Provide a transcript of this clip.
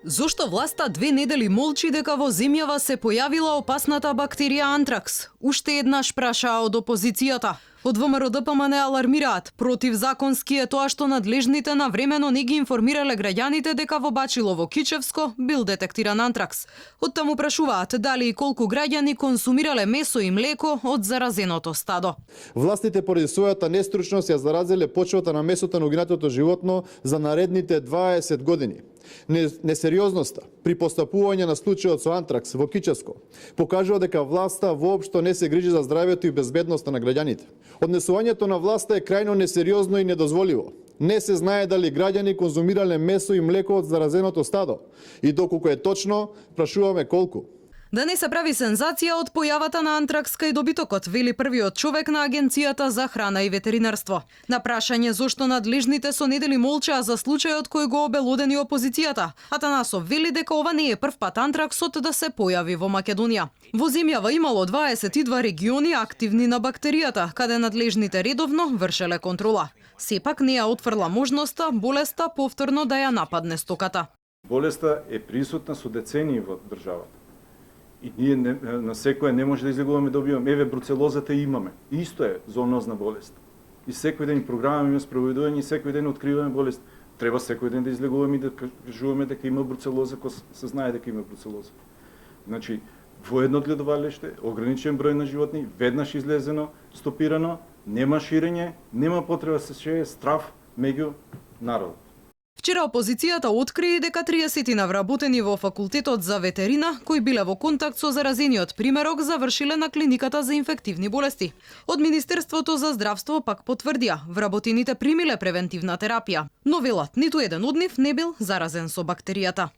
Зошто власта 2 недели молчи дека во земјава се појавила опасната бактерија антракс? Уште еднаш прашаа од опозицијата. Од ВМРО ДПМН алармираат. Противзаконски е тоа што надлежните навремено не ги информирале граѓаните дека во Бачилово Кичевско бил детектиран антракс. Од таму прашуваат дали и колку граѓани консумирале месо и млеко од заразеното стадо. Властите поради својата нестручност ја заразиле почвата на месото на угинатото животно за наредните 20 години. Несериозноста при постапување на случајот со антракс во Кичевско покажува дека власта воопшто не се грижи за здравјето и безбедноста на граѓаните. Однесувањето на власта е крајно несериозно и недозволиво. Не се знае дали граѓани конзумирале месо и млеко од заразеното стадо. И доколку е точно, прашуваме колку. Да не се прави сензација од појавата на антракс кај добитокот, вели првиот човек на Агенцијата за храна и ветеринарство. На прашање зошто надлежните со недели молчаа за случајот кој го обелодени опозицијата, Атанасов вели дека ова не е прв пат антраксот да се појави во Македонија. Во земјава имало 22 региони активни на бактеријата, каде надлежните редовно вршеле контрола. Сепак не ја отфрла можноста болеста повторно да ја нападне стоката. Болеста е присутна со децении во државата. И ние на секој не може да излегуваме да добиваме. Еве, бруцелозата имаме. Исто е зоонозна болест. И секој ден програмаме има справедување, и секој ден откриваме болест. Треба секој ден да излегуваме и да кажуваме дека има бруцелоза, кога се знае дека има бруцелоза. Значи, во едно гледовалиште, ограничен број на животни, веднаш излезено, стопирано, нема ширење, нема потреба да се шее страв меѓу народот. Вчера опозицијата откри дека 30 вработени во факултетот за ветерина кои биле во контакт со заразениот примерок завршиле на клиниката за инфективни болести. Од Министерството за здравство пак потврдија, вработените примиле превентивна терапија, но велат ниту еден од нив не бил заразен со бактеријата.